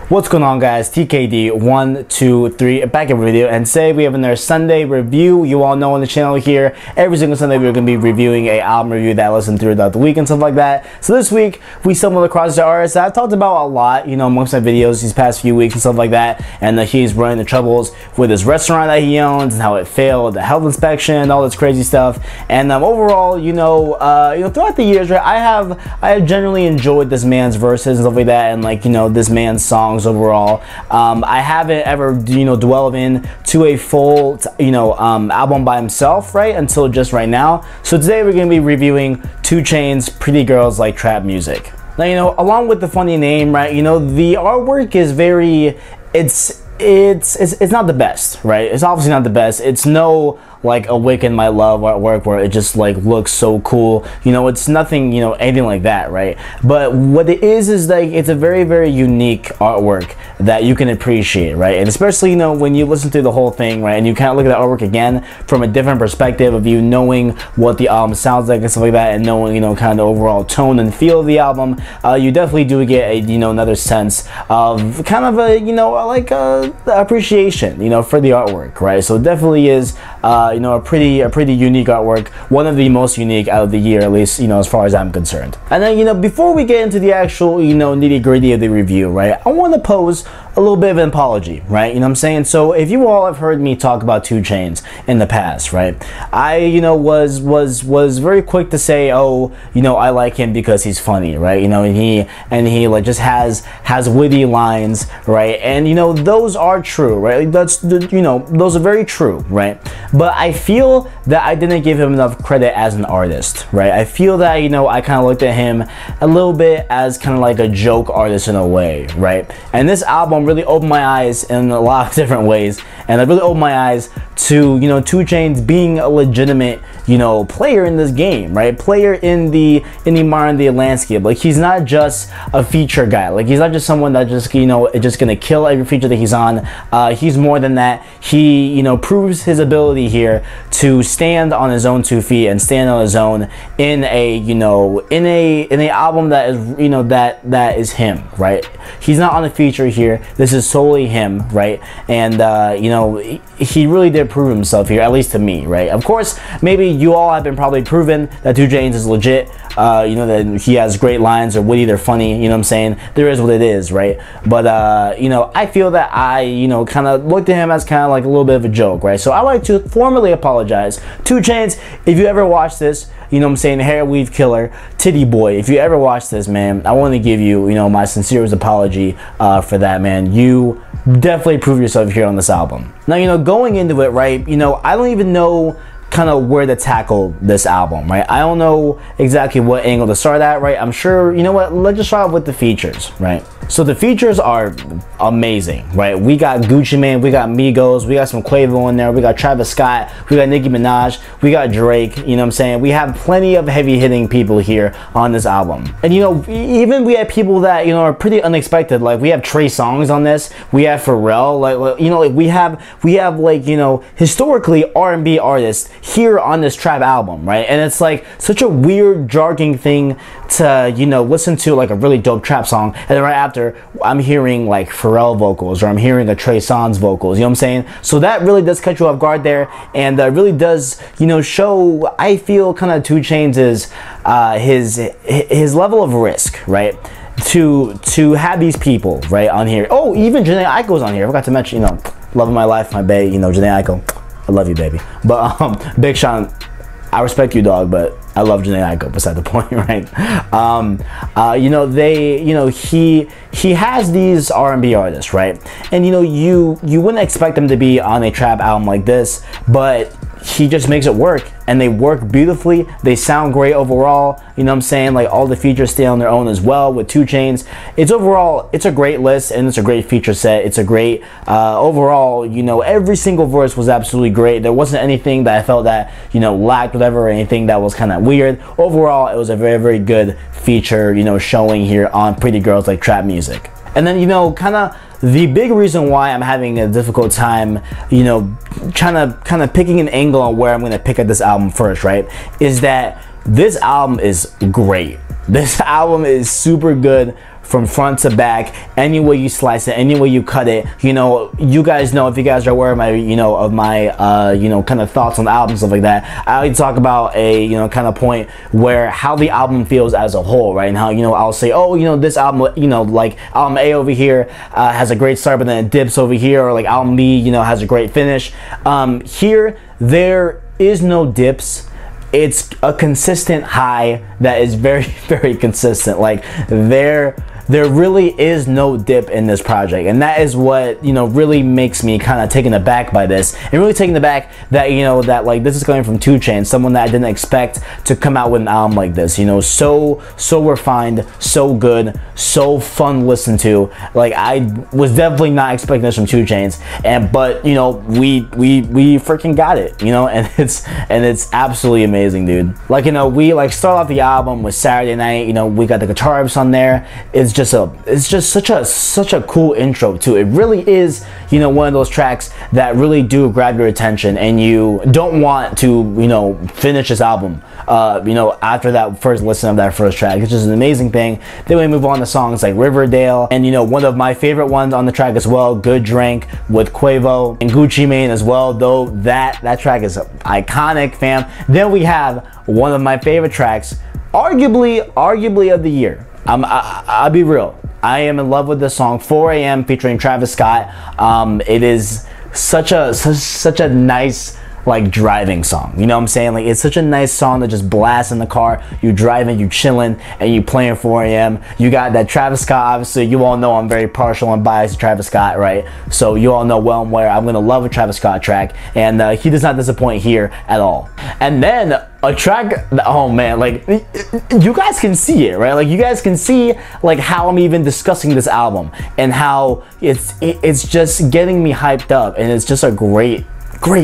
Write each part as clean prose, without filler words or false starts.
What's going on, guys? TKD 1, 2, 3 back in video, and today we have another Sunday review. You all know on the channel here, every single Sunday we're going to be reviewing a album review that I listened throughout the week and stuff like that. So this week we stumbled across the artist that I've talked about a lot, you know, amongst my videos these past few weeks and stuff like that. And he's running the troubles with his restaurant that he owns and how it failed, the health inspection, all this crazy stuff. And overall, you know, throughout the years, right, I have generally enjoyed this man's verses and stuff like that, and like, you know, this man's songs overall. I haven't ever, you know, dwelled into a full, you know, album by himself, right, until just right now. So today we're going to be reviewing 2 Chainz' Pretty Girls Like Trap Music. Now, you know, along with the funny name, right, you know, the artwork is very, it's not the best, right? It's obviously not the best. It's no like Awaken My Love artwork where it just like looks so cool, you know. It's nothing, you know, anything like that, right? But what it is like it's a very, very unique artwork that you can appreciate, right? And especially, you know, when you listen through the whole thing, right, and you kind of look at the artwork again from a different perspective of you knowing what the album sounds like and stuff like that, and knowing, you know, kind of the overall tone and feel of the album, you definitely do get a, you know, another sense of kind of a, you know, like appreciation, you know, for the artwork, right? So it definitely is you know, a pretty unique artwork, one of the most unique out of the year, at least, you know, as far as I'm concerned. And then, you know, before we get into the actual, you know, nitty-gritty of the review, right, I want to pose a little bit of an apology, right? You know what I'm saying? So if you all have heard me talk about 2 Chainz in the past, right, I, you know, was very quick to say, oh, you know, I like him because he's funny, right? You know, and he like just has witty lines, right? And you know, those are true, right? That's the, you know, those are very true, right? But I feel that I didn't give him enough credit as an artist, right? I feel that, you know, I kind of looked at him a little bit as kind of like a joke artist in a way, right? And this album really opened my eyes in a lot of different ways, and it really opened my eyes to, you know, 2 Chainz being a legitimate, you know, player in this game, right? Player in the modern day landscape. Like, he's not just a feature guy. Like, he's not just someone that just, you know, is just gonna kill every feature that he's on. He's more than that. He, you know, proves his ability here to stand on his own 2 feet and stand on his own in a, you know, in a album that is, you know, that is him, right? He's not on a feature here. This is solely him, right? And you know, he really did prove himself here, at least to me, right? Of course, maybe you all have been probably proven that 2 Chainz is legit, you know, that he has great lines, or witty, they're funny, you know what I'm saying? There is what it is, right? But you know, I feel that I, you know, kind of looked at him as kind of like a little bit of a joke, right? So I like to formally apologize. 2 Chainz, if you ever watch this, you know what I'm saying, hair weave killer, titty boy, if you ever watch this, man, I want to give you, you know, my sincerest apology for that, man. You definitely prove yourself here on this album. Now, you know, going into it, right, you know, I don't even know kind of where to tackle this album, right? I don't know exactly what angle to start at, right? I'm sure, you know what, let's just start with the features, right? So the features are amazing, right? We got Gucci Mane, we got Migos, we got some Quavo in there, we got Travis Scott, we got Nicki Minaj, we got Drake, you know what I'm saying? We have plenty of heavy hitting people here on this album. And you know, even we have people that, you know, are pretty unexpected. Like, we have Trey Songz on this, we have Pharrell, like, you know, like we have like, you know, historically R&B artists here on this trap album, right? And it's like such a weird, jarring thing to, you know, listen to like a really dope trap song, and then right after I'm hearing like Pharrell vocals, or I'm hearing a Trey Songz vocals, you know what I'm saying? So that really does catch you off guard there, and really does, you know, show, I feel, kind of 2 Chainz's his level of risk, right? To have these people right on here. Oh, even Jhené Aiko's on here. I forgot to mention, you know, love of my life, my bae, you know, Jhené Aiko. I love you, baby. But Big Sean, I respect you, dog, but I love Jhené Aiko, beside the point, right? You know, you know, he has these R&B artists, right? And you know, you wouldn't expect them to be on a trap album like this, but he just makes it work, and they work beautifully. They sound great overall, you know what I'm saying? Like, all the features stay on their own as well with 2 Chainz. It's overall, it's a great list, and it's a great feature set. It's a great overall, you know, every single verse was absolutely great. There wasn't anything that I felt that, you know, lacked whatever, or anything that was kind of weird. Overall, it was a very, very good feature, you know, showing here on Pretty Girls Like Trap Music. And then, you know, kind of the big reason why I'm having a difficult time, you know, kind of picking an angle on where I'm going to pick at this album first, right, is that this album is great. This album is super good from front to back, any way you slice it, any way you cut it. You know, you guys know, if you guys are aware of my, you know, kind of thoughts on the album, stuff like that, I like to talk about a, you know, kind of point where how the album feels as a whole, right? And how, you know, I'll say, oh, you know, this album, you know, like album A over here has a great start, but then it dips over here, or like album B, you know, has a great finish. Here, there is no dips. It's a consistent high that is very, very consistent. Like there really is no dip in this project, and that is what, you know, really makes me kind of taken aback by this, and really taken aback that, you know, that like this is coming from 2 Chainz, someone that I didn't expect to come out with an album like this. You know, so refined, so good, so fun to listen to. Like, I was definitely not expecting this from 2 Chainz, but you know, we freaking got it, you know, and it's absolutely amazing, dude. Like, you know, we like start off the album with Saturday Night. You know, we got the guitar riffs on there. It's just such a cool intro too. It really is, you know, one of those tracks that really do grab your attention, and you don't want to, you know, finish this album, you know, after that first listen of that first track. It's just an amazing thing. Then we move on to songs like Riverdale, and you know, one of my favorite ones on the track as well, Good Drink with Quavo and Gucci Mane as well, though that track is iconic, fam. Then we have one of my favorite tracks, arguably of the year. I'll be real, I am in love with this song, 4 AM featuring Travis Scott. It is such a nice, like, driving song, you know what I'm saying? Like, it's such a nice song that just blasts in the car. You driving, you chilling, and you playing 4 AM. You got that Travis Scott. Obviously, you all know I'm very partial and biased to Travis Scott, right? So you all know well and where I'm gonna love a Travis Scott track, and he does not disappoint here at all. And then a track, oh man, like, you guys can see it, right? Like, you guys can see like how I'm even discussing this album, and how it's just getting me hyped up, and it's just a great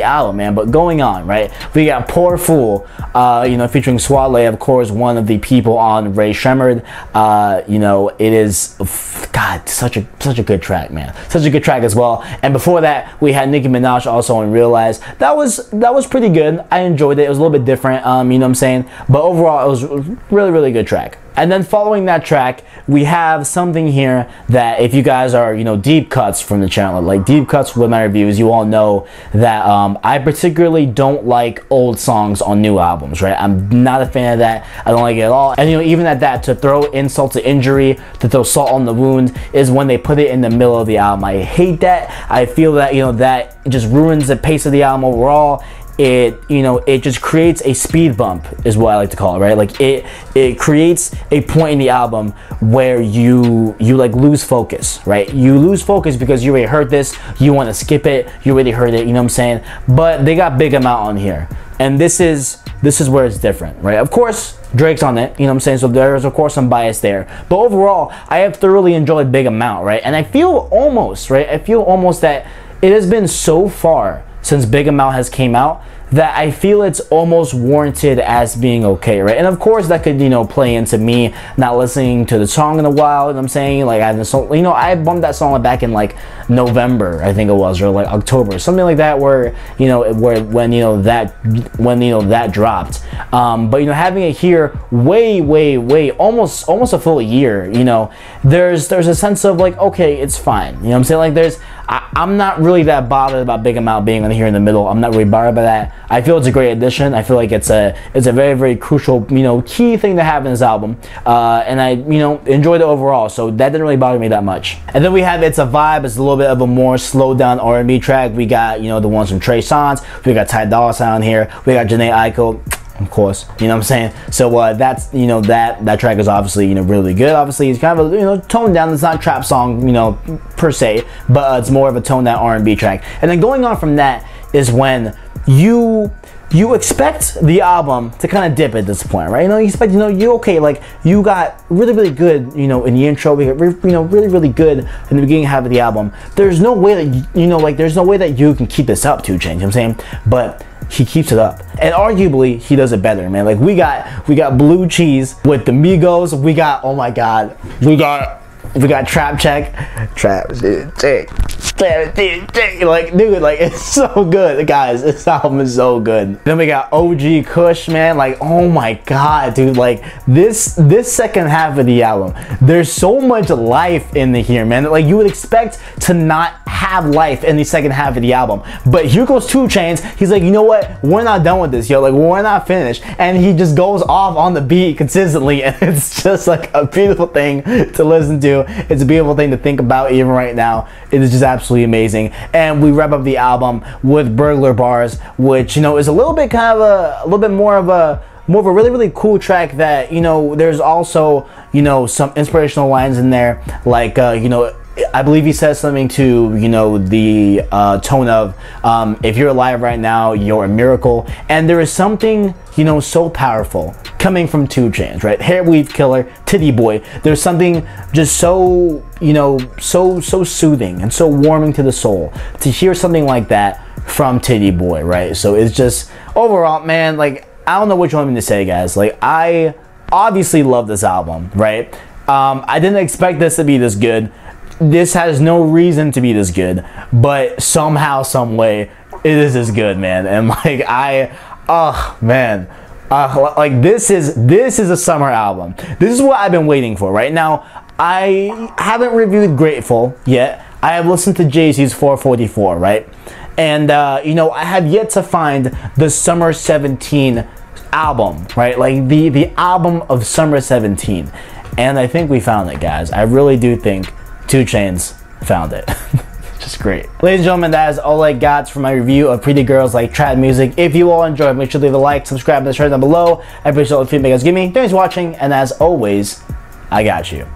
album, man. But going on, right, we got Poor Fool, you know, featuring Swale, of course, one of the people on Ray Shremmerd. You know, it is, God, such a good track, man. Such a good track as well. And before that, we had Nicki Minaj also on Realize. That was pretty good. I enjoyed it. It was a little bit different, you know what I'm saying? But overall, it was a really good track. And then following that track, we have something here that, if you guys are, you know, deep cuts from the channel, like deep cuts with my reviews, you all know that I particularly don't like old songs on new albums, right? I'm not a fan of that. I don't like it at all. And, you know, even at that, to throw insult to injury, to throw salt on the wound, is when they put it in the middle of the album. I hate that. I feel that, you know, that just ruins the pace of the album overall. You know, it just creates a speed bump, is what I like to call it, right? Like, it creates a point in the album where you like lose focus, right? You lose focus because you already heard this, you want to skip it, you already heard it, you know what I'm saying? But they got Big Amount on here, and this is where it's different, right? Of course, Drake's on it, you know what I'm saying? So there's, of course, some bias there. But overall, I have thoroughly enjoyed Big Amount, right? And I feel almost, right? I feel almost that it has been so far since Big Amount has came out that I feel it's almost warranted as being okay, right? And of course, that could, you know, play into me not listening to the song in a while, you know what I'm saying? Like, you know, I bumped that song back in like November, I think it was, or like October, something like that, where, you know, when that dropped. But, you know, having it here way almost a full year, you know, there's a sense of like, okay, it's fine, you know what I'm saying? Like, I'm not really that bothered about Big Amount being on here in the middle. I'm not really bothered by that. I feel it's a great addition. I feel like it's a very crucial, you know, key thing to have in this album. And I, you know, enjoyed it overall. So that didn't really bother me that much. And then we have It's a Vibe. It's a little bit of a more slowed down R&B track. We got, you know, the ones from Trey Songz. We got Ty Dolla $ign here. We got Jhené Aiko, of course, you know what I'm saying? So that's, you know, that track is obviously, you know, really good. Obviously, it's kind of a, you know, toned down. It's not a trap song, you know, per se, but it's more of a toned down R&B track. And then going on from that is when you expect the album to kind of dip at this point, right? You know, you expect, you know, you okay, like, you got really good, you know, in the intro, we got, you know, really good in the beginning half of the album. There's no way that, you know, like, there's no way that you can keep this up, 2 Chainz, you know what I'm saying? But he keeps it up, and arguably he does it better, man. Like, we got Blue Cheese with the Migos. We got, oh my god, we got Trap Check, Trap Check. like, dude, like, it's so good, guys. This album is so good. Then we got OG Kush, man. Like, oh my god, dude. Like, this second half of the album, there's so much life in here, man. Like, you would expect to not have life in the second half of the album, but here goes 2 Chainz. He's like, you know what? We're not done with this, yo. Like, we're not finished, and he just goes off on the beat consistently, and it's just like a beautiful thing to listen to. It's a beautiful thing to think about even right now. It is just absolutely amazing. And we wrap up the album with Burglar Bars, which, you know, is a little bit kind of a little bit more of a really cool track that, you know, there's also, you know, some inspirational lines in there, like, you know, I believe he says something to, you know, the tone of, if you're alive right now, you're a miracle. And there is something, you know, so powerful coming from 2 Chainz, right? Hair weave killer, titty boy. There's something just so, you know, so soothing and so warming to the soul to hear something like that from Titty Boy, right? So it's just, overall, man, like, I don't know what you want me to say, guys. Like, I obviously love this album, right? I didn't expect this to be this good. This has no reason to be this good, but somehow, some way, it is this good, man. And like, oh man, like, this is a summer album. This is what I've been waiting for. Right now, I haven't reviewed Grateful yet. I have listened to Jay-Z's 444, right? And you know, I have yet to find the Summer 17 album, right? Like the album of Summer 17. And I think we found it, guys. I really do think 2 Chainz found it. Just great. Ladies and gentlemen, that is all I got for my review of Pretty Girls Like Trap Music. If you all enjoyed, make sure to leave a like, subscribe, and share down below. I appreciate all the feedback you guys give me. Thanks for watching, and as always, I got you.